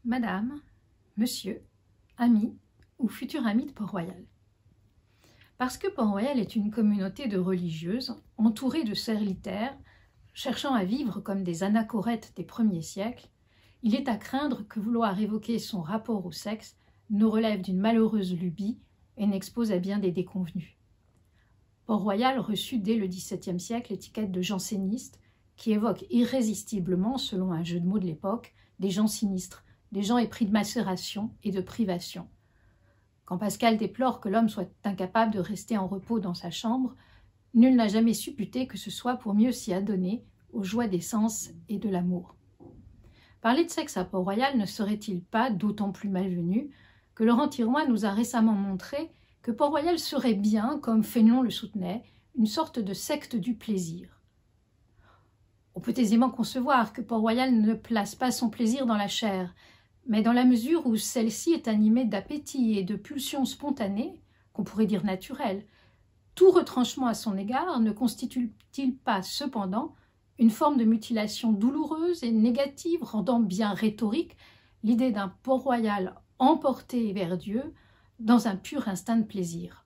Madame, Monsieur, ami ou futur ami de Port-Royal. Parce que Port-Royal est une communauté de religieuses entourée de serviteurs cherchant à vivre comme des anachorètes des premiers siècles, il est à craindre que vouloir évoquer son rapport au sexe ne relève d'une malheureuse lubie et n'expose à bien des déconvenues. Port-Royal reçut dès le XVIIe siècle l'étiquette de janséniste qui évoque irrésistiblement, selon un jeu de mots de l'époque, des gens sinistres, des gens épris de macération et de privation. Quand Pascal déplore que l'homme soit incapable de rester en repos dans sa chambre, nul n'a jamais supputé que ce soit pour mieux s'y adonner aux joies des sens et de l'amour. Parler de sexe à Port-Royal ne serait-il pas d'autant plus malvenu que Laurent Thiroin nous a récemment montré que Port-Royal serait bien, comme Fénelon le soutenait, une sorte de secte du plaisir. On peut aisément concevoir que Port-Royal ne place pas son plaisir dans la chair, mais dans la mesure où celle-ci est animée d'appétit et de pulsions spontanées, qu'on pourrait dire naturelles, tout retranchement à son égard ne constitue-t-il pas cependant une forme de mutilation douloureuse et négative, rendant bien rhétorique l'idée d'un Port-Royal emporté vers Dieu dans un pur instinct de plaisir.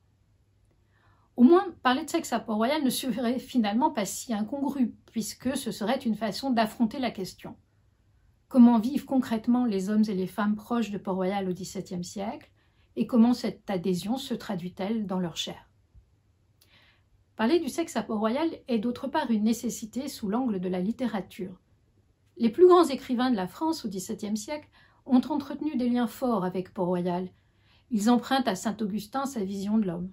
Au moins, parler de sexe à Port-Royal ne serait finalement pas si incongru, puisque ce serait une façon d'affronter la question. Comment vivent concrètement les hommes et les femmes proches de Port-Royal au XVIIe siècle, et comment cette adhésion se traduit-elle dans leur chair? Parler du sexe à Port-Royal est d'autre part une nécessité sous l'angle de la littérature. Les plus grands écrivains de la France au XVIIe siècle ont entretenu des liens forts avec Port-Royal. Ils empruntent à Saint-Augustin sa vision de l'homme.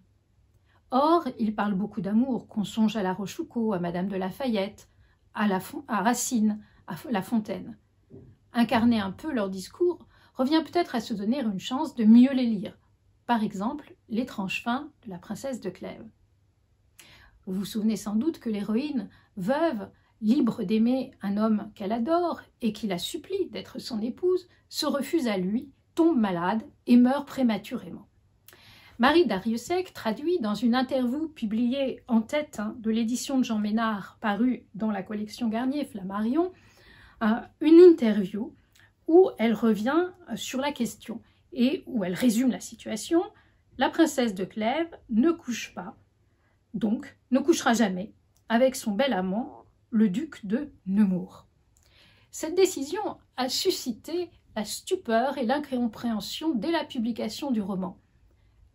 Or, ils parlent beaucoup d'amour, qu'on songe à La Rochefoucauld, à Madame de Lafayette, à Racine, à La Fontaine. Incarner un peu leur discours revient peut-être à se donner une chance de mieux les lire. Par exemple, L'étrange fin de la princesse de Clèves. Vous vous souvenez sans doute que l'héroïne, veuve, libre d'aimer un homme qu'elle adore et qui la supplie d'être son épouse, se refuse à lui, tombe malade et meurt prématurément. Marie Darrieussecq traduit dans une interview publiée en tête de l'édition de Jean Ménard, parue dans la collection Garnier Flammarion, une interview où elle revient sur la question et où elle résume la situation. La princesse de Clèves ne couche pas, donc ne couchera jamais, avec son bel amant, le duc de Nemours. Cette décision a suscité la stupeur et l'incompréhension dès la publication du roman.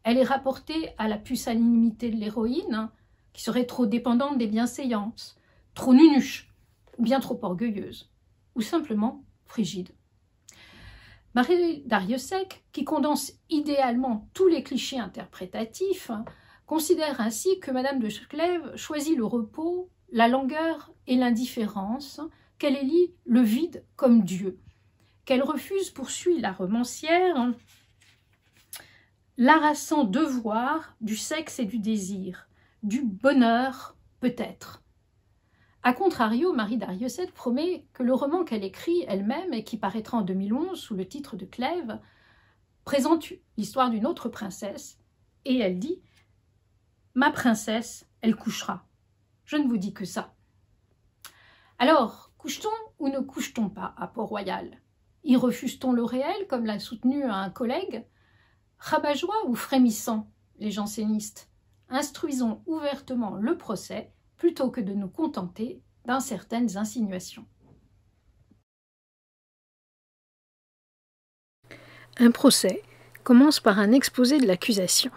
Elle est rapportée à la pusillanimité de l'héroïne, qui serait trop dépendante des bienséances, trop nunuche, ou bien trop orgueilleuse, ou simplement frigide. Marie Darrieussecq, qui condense idéalement tous les clichés interprétatifs, considère ainsi que Madame de Clèves choisit le repos, la langueur et l'indifférence, qu'elle élit le vide comme Dieu, qu'elle refuse, poursuit la romancière, l'harassant devoir du sexe et du désir, du bonheur peut-être. A contrario, Marie Darrieussecq promet que le roman qu'elle écrit elle-même et qui paraîtra en 2011 sous le titre de Clèves présente l'histoire d'une autre princesse et elle dit « Ma princesse, elle couchera. Je ne vous dis que ça. » Alors, couche-t-on ou ne couche-t-on pas à Port-Royal? Y refuse-t-on le réel, comme l'a soutenu un collègue? Rabat-joie ou frémissant, les jansénistes? Instruisons ouvertement le procès plutôt que de nous contenter d'incertaines insinuations. Un procès commence par un exposé de l'accusation.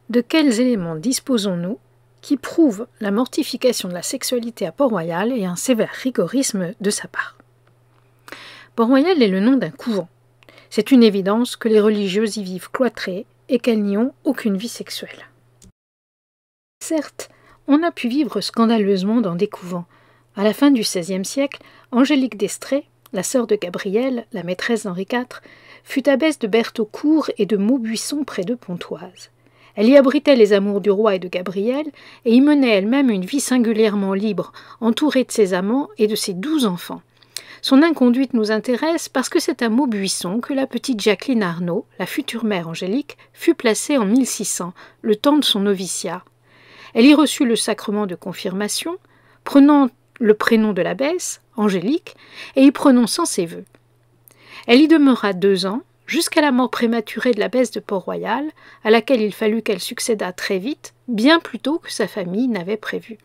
De quels éléments disposons-nous qui prouvent la mortification de la sexualité à Port-Royal et un sévère rigorisme de sa part? Port-Royal est le nom d'un couvent. C'est une évidence que les religieuses y vivent cloîtrées et qu'elles n'y ont aucune vie sexuelle. Certes, on a pu vivre scandaleusement dans des couvents. À la fin du XVIe siècle, Angélique d'Estrées, la sœur de Gabrielle, la maîtresse d'Henri IV, fut abbesse de Berthaucourt et de Maubuisson près de Pontoise. Elle y abritait les amours du roi et de Gabrielle et y menait elle-même une vie singulièrement libre, entourée de ses amants et de ses 12 enfants. Son inconduite nous intéresse parce que c'est à Maubuisson que la petite Jacqueline Arnaud, la future mère Angélique, fut placée en 1600, le temps de son noviciat. Elle y reçut le sacrement de confirmation, prenant le prénom de l'abbesse, Angélique, et y prononçant ses vœux. Elle y demeura 2 ans, jusqu'à la mort prématurée de l'abbesse de Port-Royal, à laquelle il fallut qu'elle succédât très vite, bien plus tôt que sa famille n'avait prévu.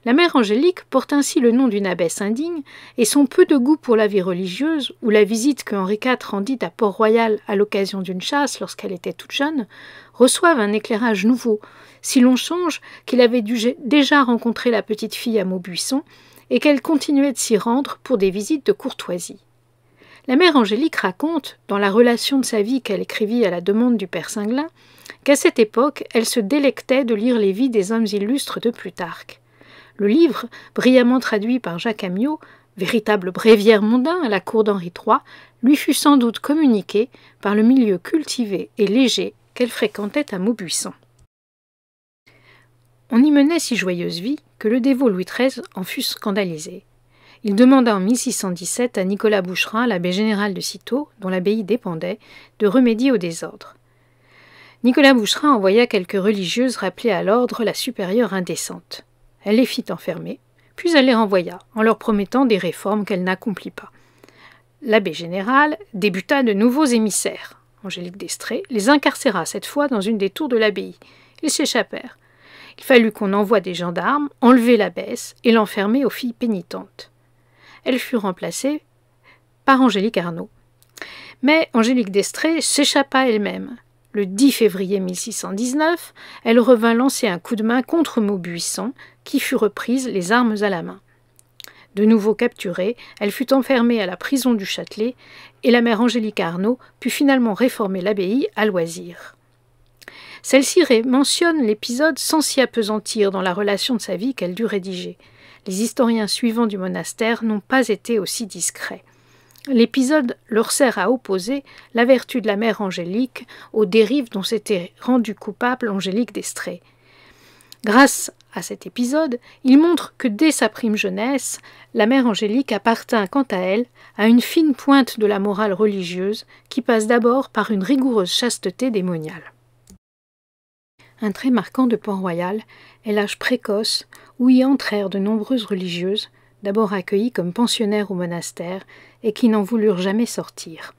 La mère Angélique porte ainsi le nom d'une abbesse indigne, et son peu de goût pour la vie religieuse, ou la visite que Henri IV rendit à Port-Royal à l'occasion d'une chasse lorsqu'elle était toute jeune, reçoivent un éclairage nouveau, si l'on songe qu'il avait déjà rencontré la petite fille à Maubuisson, et qu'elle continuait de s'y rendre pour des visites de courtoisie. La mère Angélique raconte, dans la relation de sa vie qu'elle écrivit à la demande du père Singlin, qu'à cette époque, elle se délectait de lire les vies des hommes illustres de Plutarque. Le livre, brillamment traduit par Jacques Amyot, véritable bréviaire mondain à la cour d'Henri III, lui fut sans doute communiqué par le milieu cultivé et léger qu'elle fréquentait à Maubuisson. On y menait si joyeuse vie que le dévot Louis XIII en fut scandalisé. Il demanda en 1617 à Nicolas Boucherat, l'abbé général de Cîteaux, dont l'abbaye dépendait, de remédier au désordre. Nicolas Boucherat envoya quelques religieuses rappeler à l'ordre la supérieure indécente. Elle les fit enfermer, puis elle les renvoya, en leur promettant des réformes qu'elle n'accomplit pas. L'abbé général débuta de nouveaux émissaires. Angélique d'Estrées les incarcéra cette fois dans une des tours de l'abbaye. Ils s'échappèrent. Il fallut qu'on envoie des gendarmes, enlever l'abbesse et l'enfermer aux filles pénitentes. Elle fut remplacée par Angélique Arnauld. Mais Angélique d'Estrées s'échappa elle-même. Le 10 février 1619, elle revint lancer un coup de main contre Maubuisson, qui fut reprise les armes à la main. De nouveau capturée, elle fut enfermée à la prison du Châtelet, et la mère Angélique Arnauld put finalement réformer l'abbaye à loisir. Celle-ci mentionne l'épisode sans s'y appesantir dans la relation de sa vie qu'elle dut rédiger. Les historiens suivants du monastère n'ont pas été aussi discrets. L'épisode leur sert à opposer la vertu de la mère Angélique aux dérives dont s'était rendue coupable Angélique d'Estrées. Grâce à cet épisode, il montre que dès sa prime jeunesse, la mère Angélique appartint quant à elle à une fine pointe de la morale religieuse qui passe d'abord par une rigoureuse chasteté démoniale. Un trait marquant de Port-Royal est l'âge précoce où y entrèrent de nombreuses religieuses, d'abord accueillies comme pensionnaires au monastère et qui n'en voulurent jamais sortir.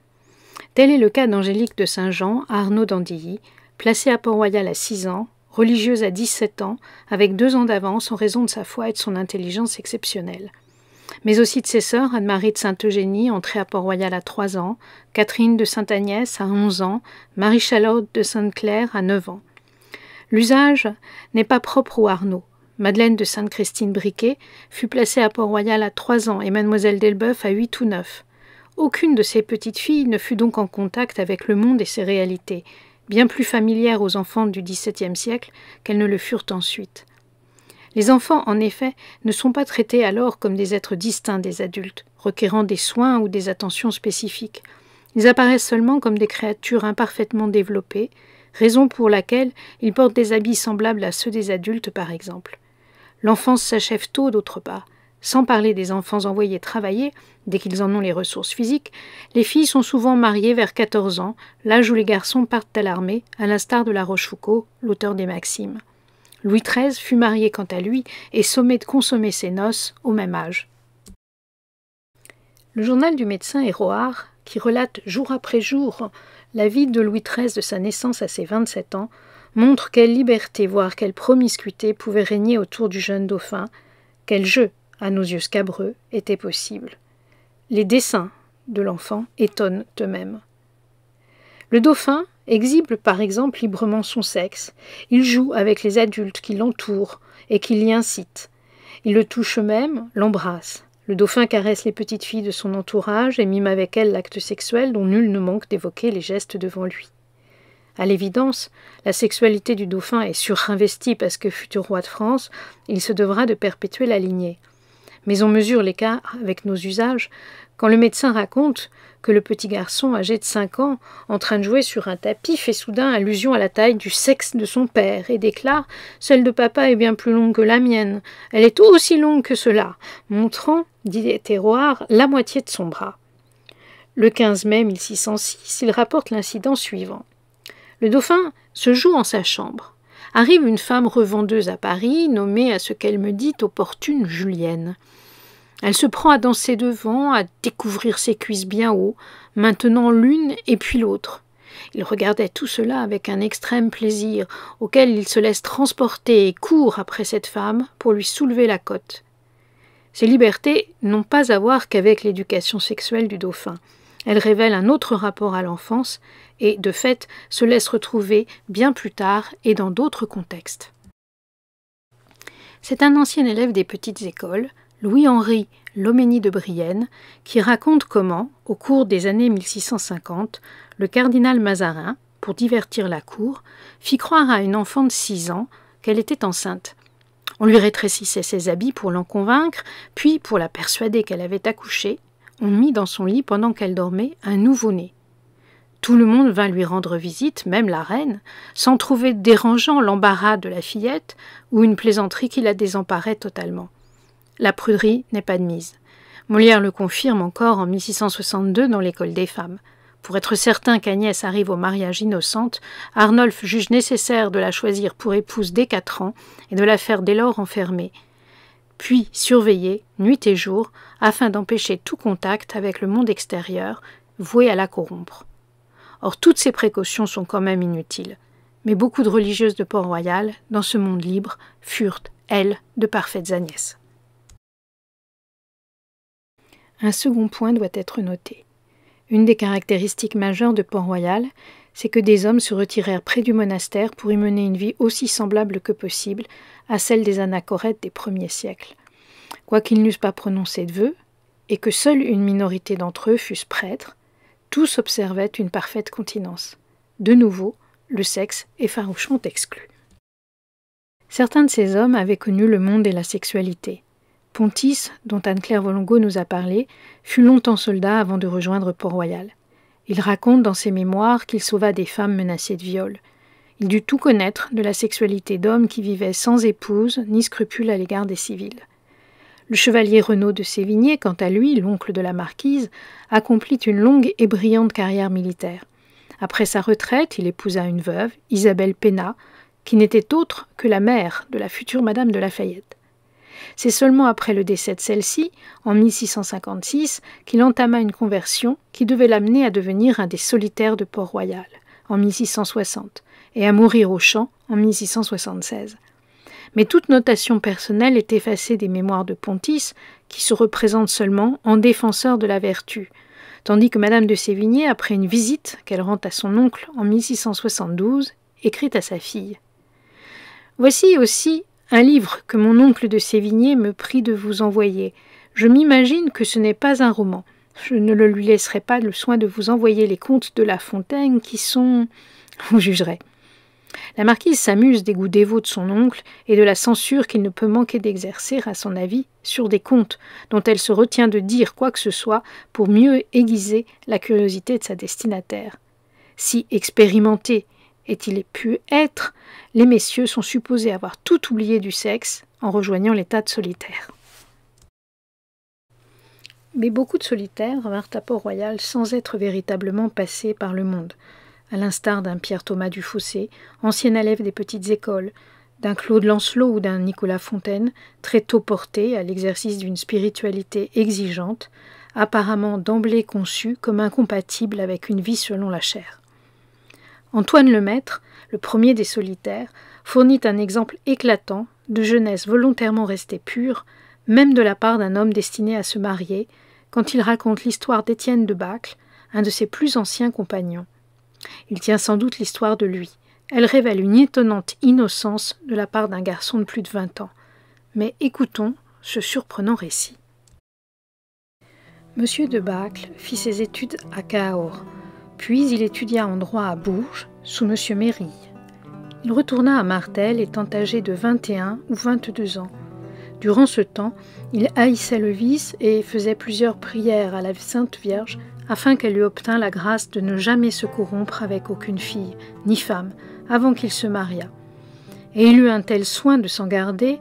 Tel est le cas d'Angélique de Saint-Jean à Arnaud d'Andilly, placée à Port-Royal à 6 ans, religieuse à 17 ans, avec 2 ans d'avance en raison de sa foi et de son intelligence exceptionnelle. Mais aussi de ses sœurs, Anne-Marie de Sainte-Eugénie, entrée à Port-Royal à 3 ans, Catherine de Sainte-Agnès à 11 ans, Marie-Charlotte de Sainte-Claire à 9 ans. L'usage n'est pas propre aux Arnaud. Madeleine de Sainte-Christine-Briquet fut placée à Port-Royal à 3 ans et Mademoiselle Delbeuf à 8 ou 9. Aucune de ces petites filles ne fut donc en contact avec le monde et ses réalités, bien plus familières aux enfants du XVIIe siècle qu'elles ne le furent ensuite. Les enfants, en effet, ne sont pas traités alors comme des êtres distincts des adultes, requérant des soins ou des attentions spécifiques. Ils apparaissent seulement comme des créatures imparfaitement développées, raison pour laquelle ils portent des habits semblables à ceux des adultes par exemple. L'enfance s'achève tôt d'autre part. Sans parler des enfants envoyés travailler, dès qu'ils en ont les ressources physiques, les filles sont souvent mariées vers 14 ans, l'âge où les garçons partent à l'armée, à l'instar de La Rochefoucauld, l'auteur des Maximes. Louis XIII fut marié quant à lui et sommé de consommer ses noces au même âge. Le journal du médecin Héroard, qui relate jour après jour la vie de Louis XIII de sa naissance à ses 27 ans, montre quelle liberté, voire quelle promiscuité pouvait régner autour du jeune dauphin, quel jeu, à nos yeux scabreux, était possible. Les dessins de l'enfant étonnent eux-mêmes. Le dauphin exhibe par exemple librement son sexe, il joue avec les adultes qui l'entourent et qui l'y incitent. Il le touche eux-mêmes, l'embrasse. Le dauphin caresse les petites filles de son entourage et mime avec elles l'acte sexuel dont nul ne manque d'évoquer les gestes devant lui. À l'évidence, la sexualité du dauphin est surinvestie parce que, futur roi de France, il se devra de perpétuer la lignée. Mais on mesure l'écart avec nos usages quand le médecin raconte que le petit garçon âgé de 5 ans, en train de jouer sur un tapis, fait soudain allusion à la taille du sexe de son père et déclare « Celle de papa est bien plus longue que la mienne. Elle est aussi longue que cela », montrant, dit Héroard, la moitié de son bras. Le 15 mai 1606, il rapporte l'incident suivant. Le dauphin se joue en sa chambre. Arrive une femme revendeuse à Paris, nommée à ce qu'elle me dit opportune Julienne. Elle se prend à danser devant, à découvrir ses cuisses bien haut, maintenant l'une et puis l'autre. Il regardait tout cela avec un extrême plaisir, auquel il se laisse transporter et court après cette femme pour lui soulever la cote. Ces libertés n'ont pas à voir qu'avec l'éducation sexuelle du dauphin. Elles révèlent un autre rapport à l'enfance et, de fait, se laissent retrouver bien plus tard et dans d'autres contextes. C'est un ancien élève des petites écoles, Louis-Henri Loménie de Brienne, qui raconte comment, au cours des années 1650, le cardinal Mazarin, pour divertir la cour, fit croire à une enfant de 6 ans qu'elle était enceinte. On lui rétrécissait ses habits pour l'en convaincre, puis, pour la persuader qu'elle avait accouché, on mit dans son lit pendant qu'elle dormait un nouveau-né. Tout le monde vint lui rendre visite, même la reine, sans trouver dérangeant l'embarras de la fillette ou une plaisanterie qui la désemparait totalement. La pruderie n'est pas de mise. Molière le confirme encore en 1662 dans l'École des femmes. Pour être certain qu'Agnès arrive au mariage innocente, Arnolphe juge nécessaire de la choisir pour épouse dès 4 ans et de la faire dès lors enfermer, puis surveiller, nuit et jour, afin d'empêcher tout contact avec le monde extérieur, voué à la corrompre. Or, toutes ces précautions sont quand même inutiles. Mais beaucoup de religieuses de Port-Royal, dans ce monde libre, furent, elles, de parfaites Agnès. Un second point doit être noté. Une des caractéristiques majeures de Port-Royal, c'est que des hommes se retirèrent près du monastère pour y mener une vie aussi semblable que possible à celle des anachorètes des premiers siècles. Quoiqu'ils n'eussent pas prononcé de vœux, et que seule une minorité d'entre eux fussent prêtres, tous observaient une parfaite continence. De nouveau, le sexe est farouchement exclu. Certains de ces hommes avaient connu le monde et la sexualité. Pontis, dont Anne-Claire Volongo nous a parlé, fut longtemps soldat avant de rejoindre Port-Royal. Il raconte dans ses mémoires qu'il sauva des femmes menacées de viol. Il dut tout connaître de la sexualité d'hommes qui vivaient sans épouse ni scrupule à l'égard des civils. Le chevalier Renaud de Sévigné, quant à lui, l'oncle de la marquise, accomplit une longue et brillante carrière militaire. Après sa retraite, il épousa une veuve, Isabelle Pénat, qui n'était autre que la mère de la future Madame de Lafayette. C'est seulement après le décès de celle-ci, en 1656, qu'il entama une conversion qui devait l'amener à devenir un des solitaires de Port-Royal, en 1660, et à mourir au champ en 1676. Mais toute notation personnelle est effacée des mémoires de Pontis, qui se représente seulement en défenseur de la vertu, tandis que Madame de Sévigné, après une visite qu'elle rend à son oncle en 1672, écrit à sa fille « Voici aussi un livre que mon oncle de Sévigné me prie de vous envoyer. Je m'imagine que ce n'est pas un roman. Je ne le lui laisserai pas le soin de vous envoyer les contes de La Fontaine qui sont... Vous jugerez. » La marquise s'amuse des goûts dévots de son oncle et de la censure qu'il ne peut manquer d'exercer, à son avis, sur des contes dont elle se retient de dire quoi que ce soit pour mieux aiguiser la curiosité de sa destinataire. Si expérimenté est-il pu être, les messieurs sont supposés avoir tout oublié du sexe en rejoignant l'état de solitaire. Mais beaucoup de solitaires vinrent à Port-Royal sans être véritablement passés par le monde, à l'instar d'un Pierre-Thomas Dufossé, ancien élève des petites écoles, d'un Claude Lancelot ou d'un Nicolas Fontaine, très tôt porté à l'exercice d'une spiritualité exigeante, apparemment d'emblée conçue comme incompatible avec une vie selon la chair. Antoine Lemaître, le premier des solitaires, fournit un exemple éclatant de jeunesse volontairement restée pure, même de la part d'un homme destiné à se marier, quand il raconte l'histoire d'Étienne de Bacle, un de ses plus anciens compagnons. Il tient sans doute l'histoire de lui. Elle révèle une étonnante innocence de la part d'un garçon de plus de 20 ans. Mais écoutons ce surprenant récit. Monsieur de Bacle fit ses études à Cahors, puis il étudia en droit à Bourges, sous Monsieur Mérille. Il retourna à Martel étant âgé de 21 ou 22 ans. Durant ce temps, il haïssait le vice et faisait plusieurs prières à la Sainte Vierge afin qu'elle lui obtînt la grâce de ne jamais se corrompre avec aucune fille, ni femme, avant qu'il se mariât. Et il eut un tel soin de s'en garder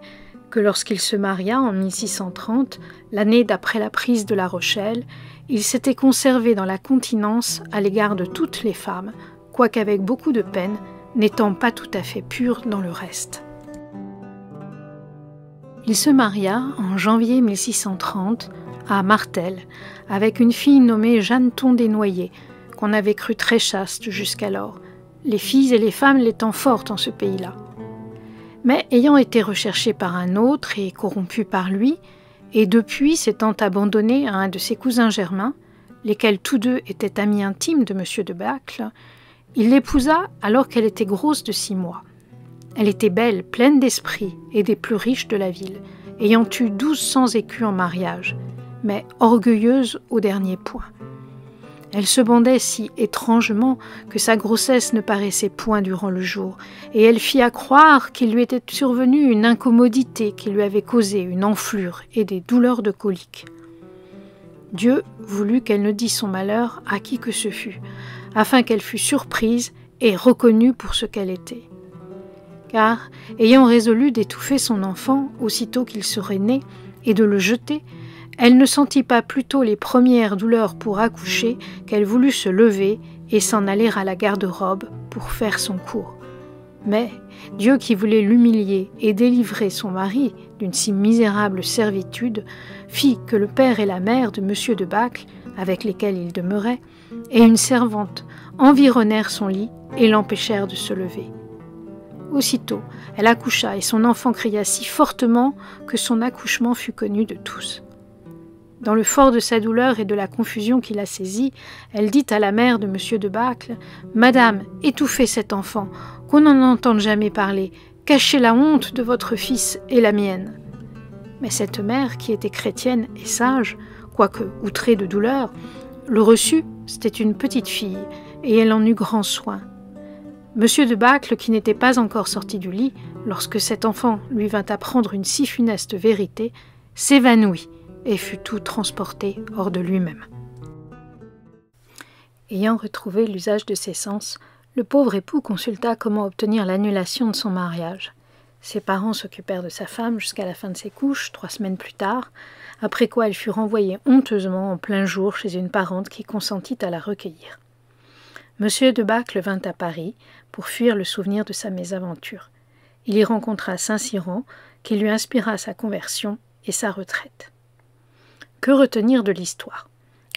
que lorsqu'il se maria en 1630, l'année d'après la prise de La Rochelle, il s'était conservé dans la continence à l'égard de toutes les femmes, quoiqu'avec beaucoup de peine, n'étant pas tout à fait pur dans le reste. Il se maria en janvier 1630 à Martel avec une fille nommée Jeanneton Desnoyers, qu'on avait cru très chaste jusqu'alors, les filles et les femmes l'étant fortes en ce pays-là. Mais ayant été recherchée par un autre et corrompue par lui, et depuis s'étant abandonnée à un de ses cousins germains, lesquels tous deux étaient amis intimes de M. de Bacle, il l'épousa alors qu'elle était grosse de 6 mois. Elle était belle, pleine d'esprit et des plus riches de la ville, ayant eu 1200 écus en mariage, mais orgueilleuse au dernier point. Elle se bandait si étrangement que sa grossesse ne paraissait point durant le jour, et elle fit à croire qu'il lui était survenu une incommodité qui lui avait causé une enflure et des douleurs de colique. Dieu voulut qu'elle ne dît son malheur à qui que ce fût, afin qu'elle fût surprise et reconnue pour ce qu'elle était. Car, ayant résolu d'étouffer son enfant aussitôt qu'il serait né et de le jeter, elle ne sentit pas plutôt les premières douleurs pour accoucher qu'elle voulut se lever et s'en aller à la garde-robe pour faire son cours. Mais Dieu qui voulait l'humilier et délivrer son mari d'une si misérable servitude, fit que le père et la mère de M. de Bacle, avec lesquels il demeurait, et une servante environnèrent son lit et l'empêchèrent de se lever. Aussitôt, elle accoucha et son enfant cria si fortement que son accouchement fut connu de tous. Dans le fort de sa douleur et de la confusion qui la saisit, elle dit à la mère de M. de Bacle « Madame, étouffez cet enfant, qu'on n'en entende jamais parler, cachez la honte de votre fils et la mienne. » Mais cette mère, qui était chrétienne et sage, quoique outrée de douleur, le reçut, c'était une petite fille, et elle en eut grand soin. M. de Bacle, qui n'était pas encore sorti du lit, lorsque cet enfant lui vint apprendre une si funeste vérité, s'évanouit et fut tout transporté hors de lui-même. Ayant retrouvé l'usage de ses sens, le pauvre époux consulta comment obtenir l'annulation de son mariage. Ses parents s'occupèrent de sa femme jusqu'à la fin de ses couches, 3 semaines plus tard, après quoi elle fut renvoyée honteusement en plein jour chez une parente qui consentit à la recueillir. M. de Bacle vint à Paris pour fuir le souvenir de sa mésaventure. Il y rencontra Saint-Cyran, qui lui inspira sa conversion et sa retraite. Que retenir de l'histoire?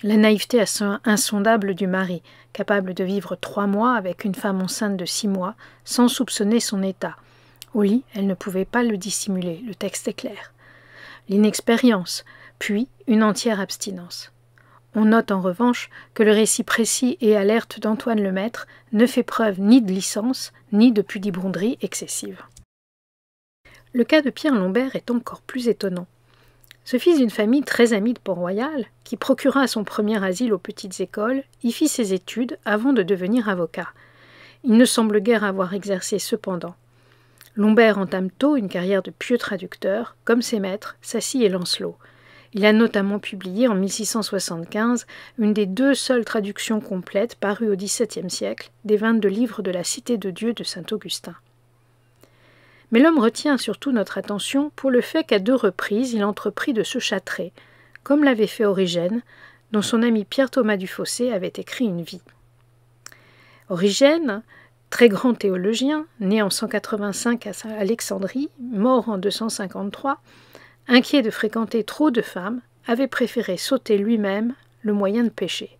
La naïveté insondable du mari, capable de vivre 3 mois avec une femme enceinte de 6 mois, sans soupçonner son état. Au lit, elle ne pouvait pas le dissimuler, le texte est clair. L'inexpérience, puis une entière abstinence. On note en revanche que le récit précis et alerte d'Antoine Lemaître ne fait preuve ni de licence, ni de pudibonderie excessive. Le cas de Pierre Lombert est encore plus étonnant. Ce fils d'une famille très amie de Port-Royal, qui procura son premier asile aux petites écoles, y fit ses études avant de devenir avocat. Il ne semble guère avoir exercé cependant. Lombert entame tôt une carrière de pieux traducteur, comme ses maîtres, Sacy et Lancelot. Il a notamment publié en 1675 une des 2 seules traductions complètes parues au XVIIe siècle des 22 livres de la Cité de Dieu de saint Augustin. Mais l'homme retient surtout notre attention pour le fait qu'à 2 reprises il entreprit de se châtrer, comme l'avait fait Origène, dont son ami Pierre-Thomas du Fossé avait écrit une vie. Origène, très grand théologien, né en 185 à Alexandrie, mort en 253, inquiet de fréquenter trop de femmes, avait préféré s'ôter lui-même le moyen de pécher.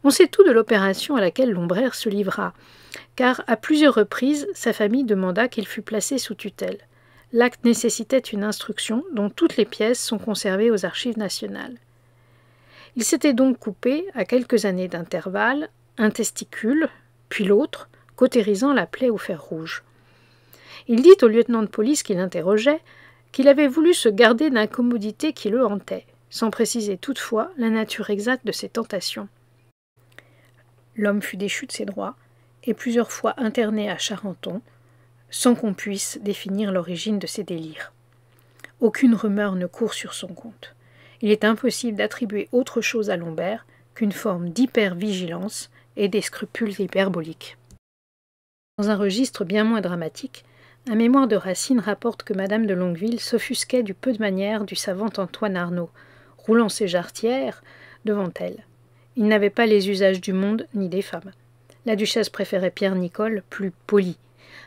On sait tout de l'opération à laquelle Lombert se livra, car à plusieurs reprises sa famille demanda qu'il fût placé sous tutelle. L'acte nécessitait une instruction dont toutes les pièces sont conservées aux archives nationales. Il s'était donc coupé, à quelques années d'intervalle, un testicule, puis l'autre, cautérisant la plaie au fer rouge. Il dit au lieutenant de police qui l'interrogeait qu'il avait voulu se garder d'incommodités qui le hantaient, sans préciser toutefois la nature exacte de ses tentations. L'homme fut déchu de ses droits et plusieurs fois interné à Charenton, sans qu'on puisse définir l'origine de ses délires. Aucune rumeur ne court sur son compte. Il est impossible d'attribuer autre chose à Lombert qu'une forme d'hypervigilance et des scrupules hyperboliques. Dans un registre bien moins dramatique, un mémoire de Racine rapporte que Madame de Longueville s'offusquait du peu de manières du savant Antoine Arnauld, roulant ses jarretières devant elle. Il n'avait pas les usages du monde ni des femmes. La duchesse préférait Pierre Nicole, plus poli.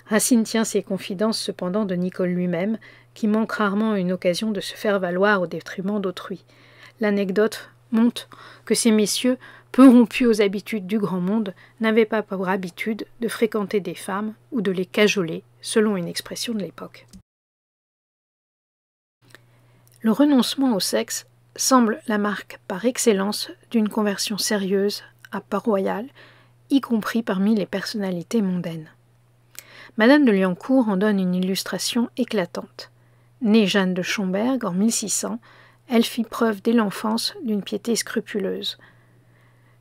Racine tient ses confidences cependant de Nicole lui-même, qui manque rarement une occasion de se faire valoir au détriment d'autrui. L'anecdote montre que ces messieurs, peu rompus aux habitudes du grand monde, n'avaient pas pour habitude de fréquenter des femmes ou de les cajoler, selon une expression de l'époque. Le renoncement au sexe semble la marque par excellence d'une conversion sérieuse à Port-Royal, y compris parmi les personnalités mondaines. Madame de Liancourt en donne une illustration éclatante. Née Jeanne de Schomberg en 1600, elle fit preuve dès l'enfance d'une piété scrupuleuse.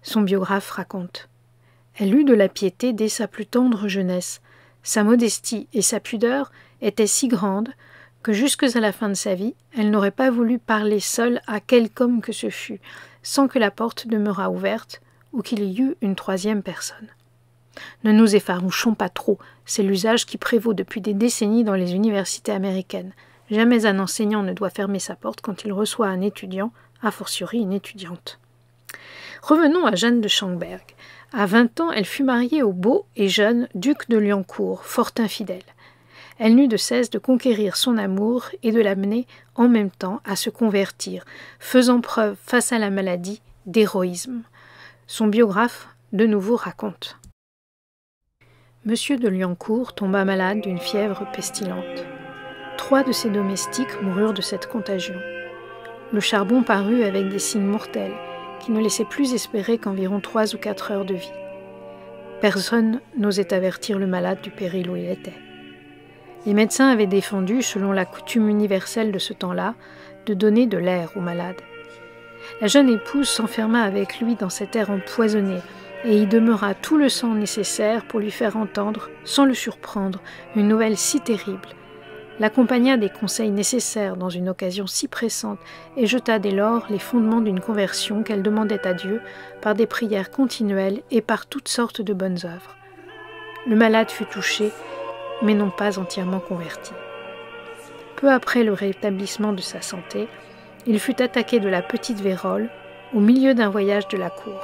Son biographe raconte « Elle eut de la piété dès sa plus tendre jeunesse. Sa modestie et sa pudeur étaient si grandes que jusque à la fin de sa vie, elle n'aurait pas voulu parler seule à quelque homme que ce fût, sans que la porte demeurât ouverte ou qu'il y eût une troisième personne. Ne nous effarouchons pas trop, c'est l'usage qui prévaut depuis des décennies dans les universités américaines. Jamais un enseignant ne doit fermer sa porte quand il reçoit un étudiant, a fortiori une étudiante. Revenons à Jeanne de Schomberg. À 20 ans, elle fut mariée au beau et jeune duc de Liancourt, fort infidèle. Elle n'eut de cesse de conquérir son amour et de l'amener en même temps à se convertir, faisant preuve face à la maladie d'héroïsme. Son biographe, de nouveau, raconte. Monsieur de Liancourt tomba malade d'une fièvre pestilente. 3 de ses domestiques moururent de cette contagion. Le charbon parut avec des signes mortels, qui ne laissaient plus espérer qu'environ 3 ou 4 heures de vie. Personne n'osait avertir le malade du péril où il était. Les médecins avaient défendu, selon la coutume universelle de ce temps-là, de donner de l'air au malade. La jeune épouse s'enferma avec lui dans cet air empoisonné et y demeura tout le temps nécessaire pour lui faire entendre, sans le surprendre, une nouvelle si terrible, l'accompagna des conseils nécessaires dans une occasion si pressante et jeta dès lors les fondements d'une conversion qu'elle demandait à Dieu par des prières continuelles et par toutes sortes de bonnes œuvres. Le malade fut touché, mais non pas entièrement converti. Peu après le rétablissement de sa santé, il fut attaqué de la petite vérole au milieu d'un voyage de la cour.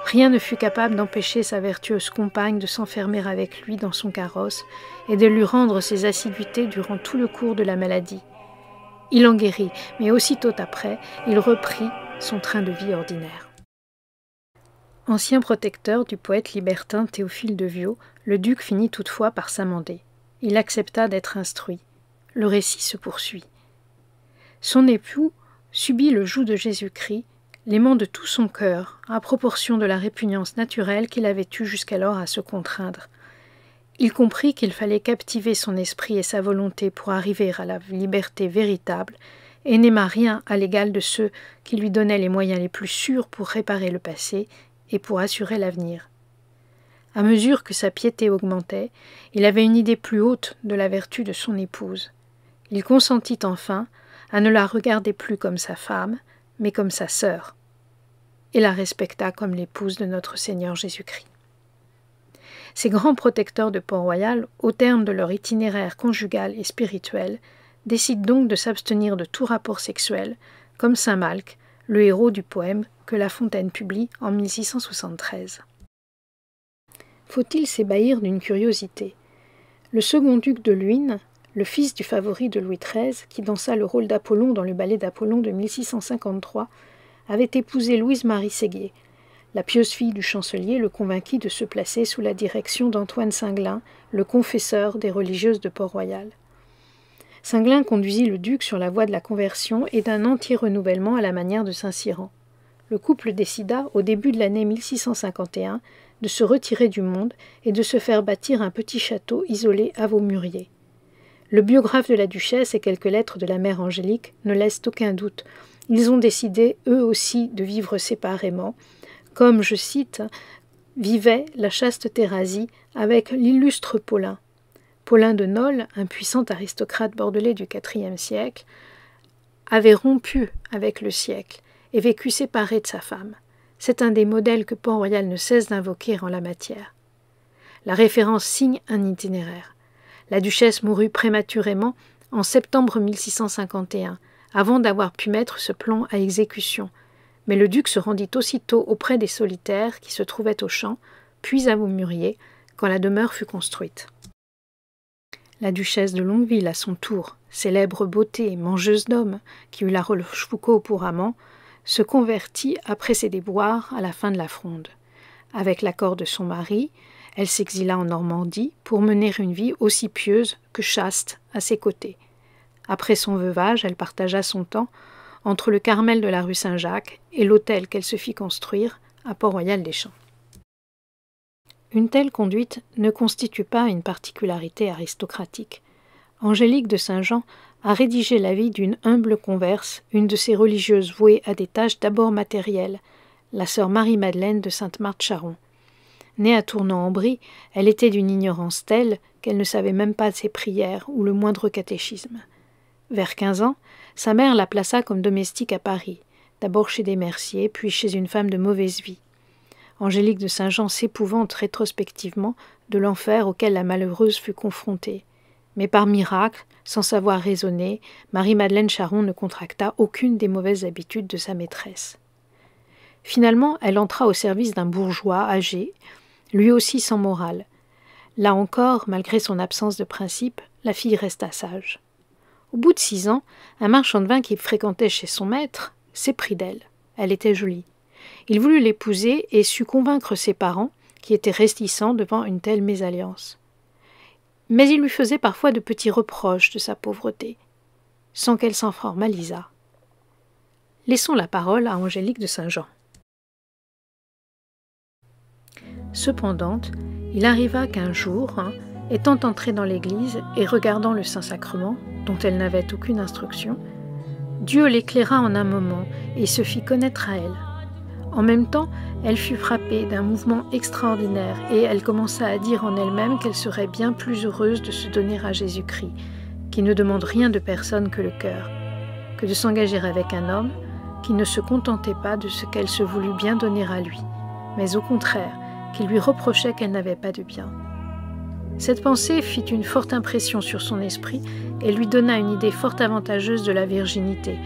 Rien ne fut capable d'empêcher sa vertueuse compagne de s'enfermer avec lui dans son carrosse et de lui rendre ses assiduités durant tout le cours de la maladie. Il en guérit, mais aussitôt après, il reprit son train de vie ordinaire. Ancien protecteur du poète libertin Théophile de Viau, le duc finit toutefois par s'amender. Il accepta d'être instruit. Le récit se poursuit. Son époux subit le joug de Jésus-Christ, l'aimant de tout son cœur, à proportion de la répugnance naturelle qu'il avait eue jusqu'alors à se contraindre. Il comprit qu'il fallait captiver son esprit et sa volonté pour arriver à la liberté véritable, et n'aima rien à l'égal de ceux qui lui donnaient les moyens les plus sûrs pour réparer le passé et pour assurer l'avenir. À mesure que sa piété augmentait, il avait une idée plus haute de la vertu de son épouse. Il consentit enfin à ne la regarder plus comme sa femme, mais comme sa sœur, et la respecta comme l'épouse de notre Seigneur Jésus-Christ. Ces grands protecteurs de Port-Royal, au terme de leur itinéraire conjugal et spirituel, décident donc de s'abstenir de tout rapport sexuel, comme saint Malc, le héros du poème que La Fontaine publie en 1673. Faut-il s'ébahir d'une curiosité? Le second duc de Luynes, le fils du favori de Louis XIII, qui dansa le rôle d'Apollon dans le ballet d'Apollon de 1653, avait épousé Louise-Marie Séguier. La pieuse fille du chancelier le convainquit de se placer sous la direction d'Antoine Singlin, le confesseur des religieuses de Port-Royal. Singlin conduisit le duc sur la voie de la conversion et d'un entier renouvellement à la manière de Saint-Cyran. Le couple décida, au début de l'année 1651, de se retirer du monde et de se faire bâtir un petit château isolé à Vaumurier. Le biographe de la duchesse et quelques lettres de la mère Angélique ne laissent aucun doute. Ils ont décidé, eux aussi, de vivre séparément, comme, je cite, « vivait la chaste Thérasie avec l'illustre Paulin ». Paulin de Nolles, un puissant aristocrate bordelais du IVe siècle, avait rompu avec le siècle et vécu séparé de sa femme. C'est un des modèles que Port-Royal ne cesse d'invoquer en la matière. La référence signe un itinéraire. La duchesse mourut prématurément en septembre 1651, avant d'avoir pu mettre ce plan à exécution, mais le duc se rendit aussitôt auprès des solitaires qui se trouvaient au champ, puis à Vaumurier, quand la demeure fut construite. La duchesse de Longueville, à son tour, célèbre beauté, mangeuse d'hommes, qui eut la Rochefoucauld pour amant, se convertit après ses déboires à la fin de la Fronde. Avec l'accord de son mari, elle s'exila en Normandie pour mener une vie aussi pieuse que chaste à ses côtés. Après son veuvage, elle partagea son temps entre le Carmel de la rue Saint-Jacques et l'hôtel qu'elle se fit construire à Port-Royal-des-Champs. Une telle conduite ne constitue pas une particularité aristocratique. Angélique de Saint-Jean a rédigé la vie d'une humble converse, une de ces religieuses vouées à des tâches d'abord matérielles, la sœur Marie-Madeleine de Sainte-Marthe-Charon. Née à Tournan-en-Brie, elle était d'une ignorance telle qu'elle ne savait même pas ses prières ou le moindre catéchisme. Vers 15 ans, sa mère la plaça comme domestique à Paris, d'abord chez des merciers, puis chez une femme de mauvaise vie. Angélique de Saint-Jean s'épouvante rétrospectivement de l'enfer auquel la malheureuse fut confrontée. Mais par miracle, sans savoir raisonner, Marie-Madeleine Charon ne contracta aucune des mauvaises habitudes de sa maîtresse. Finalement, elle entra au service d'un bourgeois âgé, lui aussi sans morale. Là encore, malgré son absence de principe, la fille resta sage. Au bout de 6 ans, un marchand de vin qui fréquentait chez son maître s'éprit d'elle. Elle était jolie. Il voulut l'épouser et sut convaincre ses parents, qui étaient réticents devant une telle mésalliance. Mais il lui faisait parfois de petits reproches de sa pauvreté, sans qu'elle s'en formalisât. Laissons la parole à Angélique de Saint-Jean. Cependant, il arriva qu'un jour, étant entrée dans l'église et regardant le Saint-Sacrement, dont elle n'avait aucune instruction, Dieu l'éclaira en un moment et se fit connaître à elle. En même temps, elle fut frappée d'un mouvement extraordinaire et elle commença à dire en elle-même qu'elle serait bien plus heureuse de se donner à Jésus-Christ, qui ne demande rien de personne que le cœur, que de s'engager avec un homme qui ne se contentait pas de ce qu'elle se voulut bien donner à lui, mais au contraire, qui lui reprochait qu'elle n'avait pas de bien. Cette pensée fit une forte impression sur son esprit et lui donna une idée fort avantageuse de la virginité,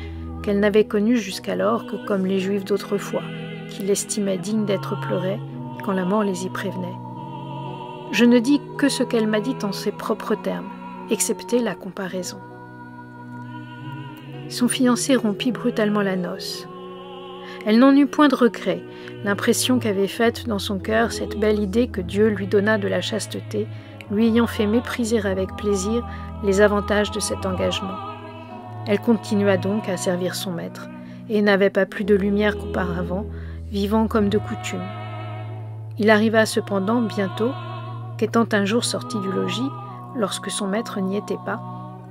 qu'elle n'avait connue jusqu'alors que comme les Juifs d'autrefois, qui l'estimaient digne d'être pleurés quand la mort les y prévenait. Je ne dis que ce qu'elle m'a dit en ses propres termes, excepté la comparaison. Son fiancé rompit brutalement la noce. Elle n'en eut point de regret, l'impression qu'avait faite dans son cœur cette belle idée que Dieu lui donna de la chasteté, lui ayant fait mépriser avec plaisir les avantages de cet engagement. Elle continua donc à servir son maître, et n'avait pas plus de lumière qu'auparavant, vivant comme de coutume. Il arriva cependant bientôt qu'étant un jour sorti du logis, lorsque son maître n'y était pas,